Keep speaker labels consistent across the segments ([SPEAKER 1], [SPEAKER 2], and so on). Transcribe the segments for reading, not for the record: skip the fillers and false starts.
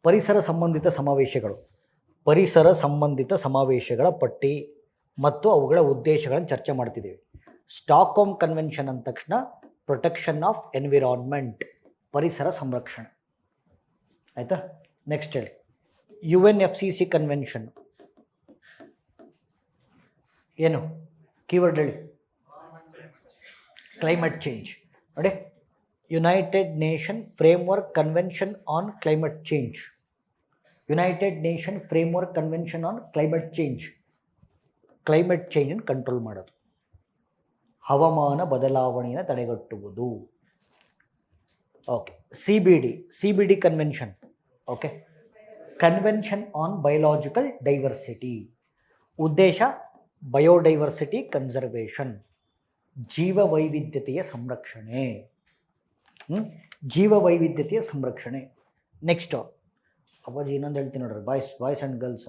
[SPEAKER 1] ಪರಿಸರ ಸಂಬಂಧಿತ ಸಮಾವೇಶಗಳು, ಪರಿಸರ ಸಂಬಂಧಿತ ಸಮಾವೇಶಗಳ ಪಟ್ಟಿ ಮತ್ತು ಅವುಗಳ ಉದ್ದೇಶಗಳನ್ನು ಚರ್ಚೆ ಮಾಡ್ತಿದ್ದೀವಿ. ಸ್ಟಾಕ್ಹೋಮ್ ಕನ್ವೆನ್ಷನ್ ಅಂದ ತಕ್ಷಣ ಪ್ರೊಟೆಕ್ಷನ್ ಆಫ್ ಎನ್ವಿರಾನ್ಮೆಂಟ್, ಪರಿಸರ ಸಂರಕ್ಷಣೆ. ಆಯಿತಾ? ನೆಕ್ಸ್ಟ್ ಹೇಳಿ, UNFCCC ಕನ್ವೆನ್ಷನ್ ಏನು ಕೀವರ್ಡ್ ಹೇಳಿ? Climate change. ನೋಡಿ, United Nation framework convention on climate change. United Nation framework convention on climate change. Climate ಚೇಂಜನ್ನು ಕಂಟ್ರೋಲ್ ಮಾಡೋದು, ಹವಾಮಾನ ಬದಲಾವಣೆಯನ್ನು ತಡೆಗಟ್ಟುವುದು. Okay. CBD convention. Okay, convention on biological diversity. ಉದ್ದೇಶ ಬಯೋಡೈವರ್ಸಿಟಿ ಕನ್ಸರ್ವೇಷನ್, ಜೀವ ವೈವಿಧ್ಯತೆಯ ಸಂರಕ್ಷಣೆ. ಜೀವ ವೈವಿಧ್ಯತೆಯ ಸಂರಕ್ಷಣೆ. ನೆಕ್ಸ್ಟು ಅಪ್ಪಾಜಿ ಇನ್ನೊಂದು ಹೇಳ್ತೀನಿ ನೋಡ್ರಿ, ಬಾಯ್ಸ್ ಆ್ಯಂಡ್ ಗರ್ಲ್ಸ್,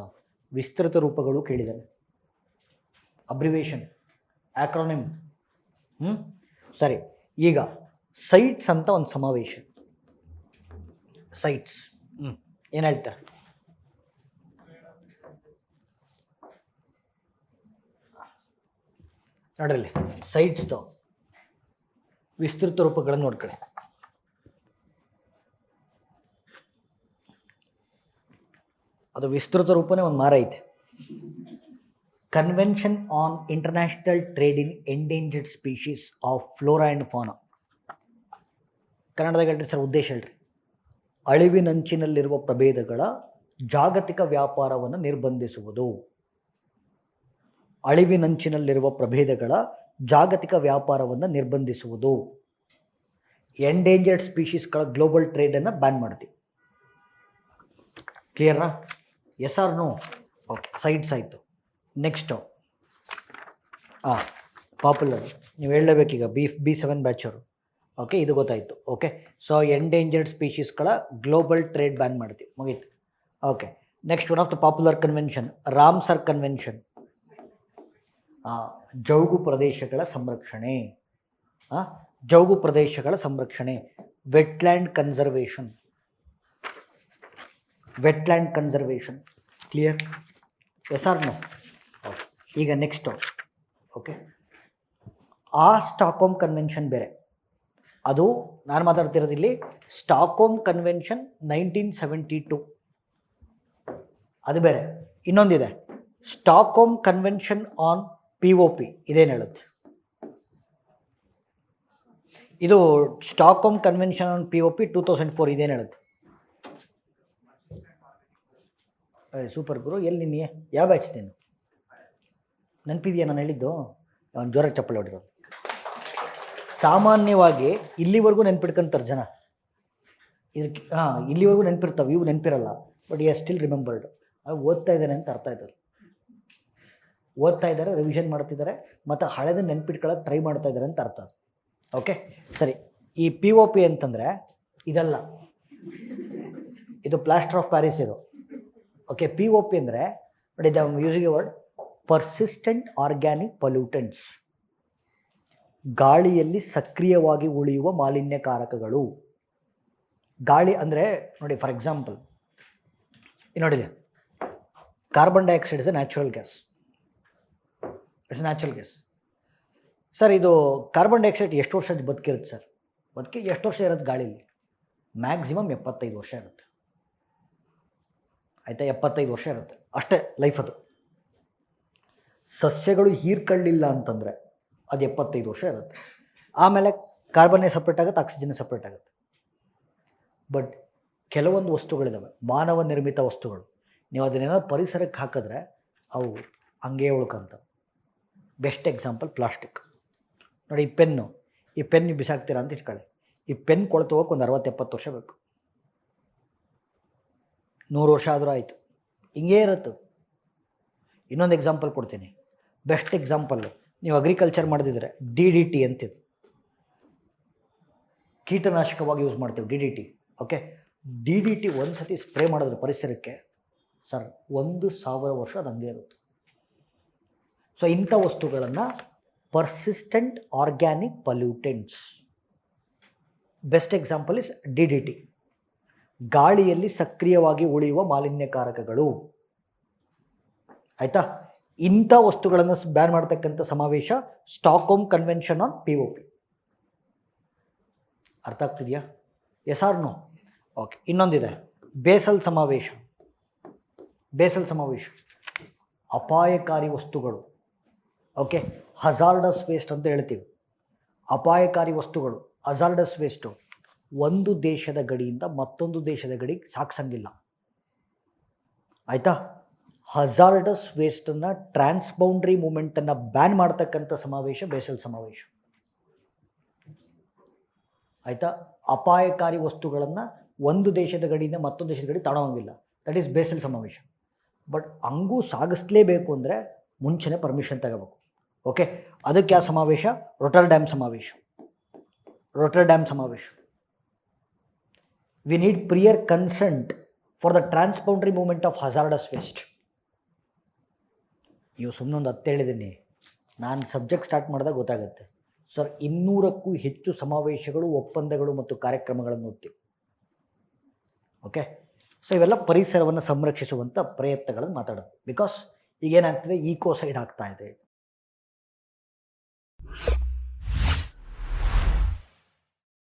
[SPEAKER 1] ವಿಸ್ತೃತ ರೂಪಗಳು ಕೇಳಿದ್ದಾರೆ. Abbreviation, acronym. ಸರಿ, ಈಗ ಸೈಟ್ಸ್ ಅಂತ ಒಂದು ಸಮಾವೇಶ. ಸೈಟ್ಸ್ ಏನು ಹೇಳ್ತಾರೆ? ನೋಡ್ರಲ್ಲಿ, ಸೈಟ್ಸ್ದು ವಿಸ್ತೃತ ರೂಪಗಳನ್ನು ನೋಡ್ಕೊಳ್ಳಿ. ಅದು ವಿಸ್ತೃತ ರೂಪನೇ ಒಂದು ಮಾರ ಐತೆ. Convention on international trade in endangered species of flora and fauna. ಕನ್ನಡದಾಗ ಹೇಳ್ರಿ ಸರ್, ಉದ್ದೇಶ ಹೇಳ್ರಿ. ಅಳಿವಿನಂಚಿನಲ್ಲಿರುವ ಪ್ರಭೇದಗಳ ಜಾಗತಿಕ ವ್ಯಾಪಾರವನ್ನು ನಿರ್ಬಂಧಿಸುವುದು. ಅಳಿವಿನಂಚಿನಲ್ಲಿರುವ ಪ್ರಭೇದಗಳ ಜಾಗತಿಕ ವ್ಯಾಪಾರವನ್ನು ನಿರ್ಬಂಧಿಸುವುದು. ಎಂಡೇಂಜರ್ಡ್ ಸ್ಪೀಷೀಸ್ಗಳ ಗ್ಲೋಬಲ್ ಟ್ರೇಡನ್ನು ಬ್ಯಾನ್ ಮಾಡ್ತೀವಿ. ಕ್ಲಿಯರ್ನಾ? Yes or no? Okay, CITES ಆಯಿತು. ನೆಕ್ಸ್ಟು ಪಾಪ್ಯುಲರ್, ನೀವು ಹೇಳಲೇಬೇಕೀಗ. B7 ಬ್ಯಾಚರು. ಓಕೆ, ಇದು ಗೊತ್ತಾಯಿತು. ಓಕೆ, ಸೊ ಎಂಡೇಂಜರ್ಡ್ ಸ್ಪೀಷೀಸ್ಗಳ ಗ್ಲೋಬಲ್ ಟ್ರೇಡ್ ಬ್ಯಾನ್ ಮಾಡ್ತೀವಿ, ಮುಗೀತು. Okay, next one of the popular convention, Ramsar convention. ಜೌಗು ಪ್ರದೇಶಗಳ ಸಂರಕ್ಷಣೆ. ಜೌಗು ಪ್ರದೇಶಗಳ ಸಂರಕ್ಷಣೆ, wetland conservation. Wetland conservation. Clear? Yes or no? Okay, ಈಗ ನೆಕ್ಸ್ಟು. ಓಕೆ, ಆ ಸ್ಟಾಕ್ಹೋಮ್ ಕನ್ವೆನ್ಷನ್ ಬೇರೆ. ಅದು ನಾನು ಮಾತಾಡ್ತಿರೋದಿಲ್ಲಿ ಸ್ಟಾಕ್ಹೋಮ್ ಕನ್ವೆನ್ಷನ್ 1972, ಅದು ಬೇರೆ. ಇನ್ನೊಂದಿದೆ, ಸ್ಟಾಕ್ಹೋಮ್ ಕನ್ವೆನ್ಷನ್ ಆನ್ POP. ಇದೇನು ಹೇಳುತ್ತೆ? ಇದು ಸ್ಟಾಕ್ಹೋಮ್ ಕನ್ವೆನ್ಷನ್ ಆನ್ POP 2004. ಇದೇನು ಹೇಳುತ್ತೆ? ಸೂಪರ್ ಗುರು. ಎಲ್ಲಿ ನಿನ್ನೆ ಯಾವ ಬ್ಯಾಚ್ ನೀನು? ನೆನಪಿದೆಯಾ ನಾನು ಹೇಳಿದ್ದು? ಅವ್ನು ಜ್ವರ ಚಪ್ಪಲಿ ಹೊಡಿರೋದು. ಸಾಮಾನ್ಯವಾಗಿ ಇಲ್ಲಿವರೆಗೂ ನೆನ್ಪಿಡ್ಕೊಂತಾರೆ ಜನ. ಇದಕ್ಕೆ ಇಲ್ಲಿವರೆಗೂ ನೆನಪಿರ್ತಾವೆ, ಇವು ನೆನಪಿರಲ್ಲ. But you are still remembered. ಓದ್ತಾ ಇದ್ದಾನೆ ಅಂತ ಅರ್ಥ ಆಯ್ತದೆ. ಓದ್ತಾ ಇದ್ದಾರೆ, ರಿವಿಷನ್ ಮಾಡ್ತಿದ್ದಾರೆ, ಮತ್ತು ಹಳೆದ ನೆನ್ಪಿಟ್ಕೊಳ್ಳೋಕೆ ಟ್ರೈ ಮಾಡ್ತಾ ಇದ್ದಾರೆ ಅಂತ ಅರ್ಥ. ಓಕೆ, ಸರಿ. ಈ POP ಅಂತಂದರೆ ಇದಲ್ಲ, ಇದು ಪ್ಲಾಸ್ಟರ್ ಆಫ್ ಪ್ಯಾರಿಸ್ ಇದು. ಓಕೆ, POP ಅಂದರೆ ನೋಡಿ, the using A word persistent organic pollutants. ಗಾಳಿಯಲ್ಲಿ ಸಕ್ರಿಯವಾಗಿ ಉಳಿಯುವ ಮಾಲಿನ್ಯಕಾರಕಗಳು. ಗಾಳಿ ಅಂದರೆ ನೋಡಿ, ಫಾರ್ ಎಕ್ಸಾಂಪಲ್ ನೋಡಿ, carbon dioxide is A natural gas. It's natural gas. Sir, ಇದು ಕಾರ್ಬನ್ ಡೈಆಕ್ಸೈಡ್ ಎಷ್ಟು ವರ್ಷ ಬದುಕಿರುತ್ತೆ ಸರ್? ಎಷ್ಟು ವರ್ಷ ಇರುತ್ತೆ ಗಾಳೀಲಿ? ಮ್ಯಾಕ್ಸಿಮಮ್ 75 ವರ್ಷ ಇರುತ್ತೆ. ಆಯಿತಾ? 75 ವರ್ಷ ಇರುತ್ತೆ ಅಷ್ಟೇ ಲೈಫ್. ಅದು ಸಸ್ಯಗಳು ಹೀರ್ಕೊಳ್ಳಿಲ್ಲ ಅಂತಂದರೆ ಅದು 75 ವರ್ಷ ಇರುತ್ತೆ. ಆಮೇಲೆ ಕಾರ್ಬನ್ನೇ ಸಪ್ರೇಟ್ ಆಗುತ್ತೆ, ಆಕ್ಸಿಜನ್ ಸಪ್ರೇಟ್ ಆಗುತ್ತೆ. ಬಟ್ ಕೆಲವೊಂದು ವಸ್ತುಗಳಿದ್ದಾವೆ, ಮಾನವ ನಿರ್ಮಿತ ವಸ್ತುಗಳು. ನೀವು ಅದನ್ನೇನೋ ಪರಿಸರಕ್ಕೆ ಹಾಕಿದ್ರೆ ಅವು ಹಂಗೇ ಉಳ್ಕೊಂತ. Best example plastic. ನೋಡಿ, ಈ ಪೆನ್ನು ನೀವು ಬಿಸಾಕ್ತೀರಾ ಅಂತ ಇಟ್ಕೊಳ್ಳಿ. ಈ ಪೆನ್ ಕೊಳ್ತು ಹೋಗೋಕೆ ಒಂದು 60-70 ವರ್ಷ ಬೇಕು. 100 ವರ್ಷ ಆದರೂ ಆಯಿತು, ಹಿಂಗೇ ಇರುತ್ತೆ. ಇನ್ನೊಂದು ಎಕ್ಸಾಂಪಲ್ ಕೊಡ್ತೀನಿ, ಬೆಸ್ಟ್ ಎಕ್ಸಾಂಪಲ್ಲು. ನೀವು ಅಗ್ರಿಕಲ್ಚರ್ ಮಾಡಿದ್ರೆ DDT ಅಂತಿದೆ, ಕೀಟನಾಶಕವಾಗಿ ಯೂಸ್ ಮಾಡ್ತೀವಿ DDT. ಓಕೆ, DDT ಒಂದು ಸತಿ ಸ್ಪ್ರೇ ಮಾಡಿದ್ರೆ ಪರಿಸರಕ್ಕೆ ಸರ್ 1000 ವರ್ಷ ಅದು ಹಂಗೆ ಇರುತ್ತೆ. ಸೊ ಇಂಥ ವಸ್ತುಗಳನ್ನು persistent organic pollutants. Best example is DDT. ಗಾಳಿಯಲ್ಲಿ ಸಕ್ರಿಯವಾಗಿ ಉಳಿಯುವ ಮಾಲಿನ್ಯಕಾರಕಗಳು. ಆಯಿತಾ? ಇಂಥ ವಸ್ತುಗಳನ್ನು ಬ್ಯಾನ್ ಮಾಡ್ತಕ್ಕಂಥ ಸಮಾವೇಶ ಸ್ಟಾಕ್ಹೋಮ್ ಕನ್ವೆನ್ಷನ್ ಆನ್ POP. ಅರ್ಥ ಆಗ್ತಿದೆಯಾ? Yes or no? ಓಕೆ. ಇನ್ನೊಂದಿದೆ ಬೇಸಲ್ ಸಮಾವೇಶ. ಬೇಸಲ್ ಸಮಾವೇಶ ಅಪಾಯಕಾರಿ ವಸ್ತುಗಳು. ಓಕೆ, ಹಜಾರ್ಡಸ್ ವೇಸ್ಟ್ ಅಂತ ಹೇಳ್ತೀವಿ. ಅಪಾಯಕಾರಿ ವಸ್ತುಗಳು, ಹಜಾರ್ಡಸ್ ವೇಸ್ಟು ಒಂದು ದೇಶದ ಗಡಿಯಿಂದ ಮತ್ತೊಂದು ದೇಶದ ಗಡಿಗೆ ಸಾಗಿಸಂಗಿಲ್ಲ. ಆಯಿತಾ? ಹಜಾರ್ಡಸ್ ವೇಸ್ಟನ್ನು, ಟ್ರಾನ್ಸ್ಬೌಂಡ್ರಿ ಮೂಮೆಂಟನ್ನು ಬ್ಯಾನ್ ಮಾಡ್ತಕ್ಕಂಥ ಸಮಾವೇಶ ಬೇಸಲ್ ಸಮಾವೇಶ. ಆಯಿತಾ? ಅಪಾಯಕಾರಿ ವಸ್ತುಗಳನ್ನು ಒಂದು ದೇಶದ ಗಡಿಯಿಂದ ಮತ್ತೊಂದು ದೇಶದ ಗಡಿ ತಗೊಳ್ಳೋಂಗಿಲ್ಲ. ದಟ್ ಈಸ್ ಬೇಸಲ್ ಸಮಾವೇಶ. ಬಟ್ ಹಂಗೂ ಸಾಗಿಸ್ಲೇಬೇಕು ಅಂದರೆ ಮುಂಚೆನೇ ಪರ್ಮಿಷನ್ ತಗೋಬೇಕು. ಓಕೆ, ಅದಕ್ಕೆ ಯಾವ ಸಮಾವೇಶ? ರೊಟರ್ಡ್ಯಾಮ್ ಸಮಾವೇಶ. ರೊಟರ್ಡ್ಯಾಮ್ ಸಮಾವೇಶ. We need prior consent for the transboundary movement of hazardous waste. ಇವು ಸುಮ್ಮನೆ ಒಂದು 10 ಹೇಳಿದ್ದೀನಿ. ನಾನು ಸಬ್ಜೆಕ್ಟ್ ಸ್ಟಾರ್ಟ್ ಮಾಡಿದಾಗ ಗೊತ್ತಾಗುತ್ತೆ. ಸರ್ 200ಕ್ಕೂ ಹೆಚ್ಚು ಸಮಾವೇಶಗಳು, ಒಪ್ಪಂದಗಳು ಮತ್ತು ಕಾರ್ಯಕ್ರಮಗಳನ್ನು ಓದ್ತೀವಿ. ಓಕೆ, ಸೊ ಇವೆಲ್ಲ ಪರಿಸರವನ್ನು ಸಂರಕ್ಷಿಸುವಂಥ ಪ್ರಯತ್ನಗಳನ್ನು ಮಾತಾಡೋದು. ಬಿಕಾಸ್ ಈಗೇನಾಗ್ತದೆ, ಈಕೋ ಸೈಡ್ ಆಗ್ತಾ ಇದೆ.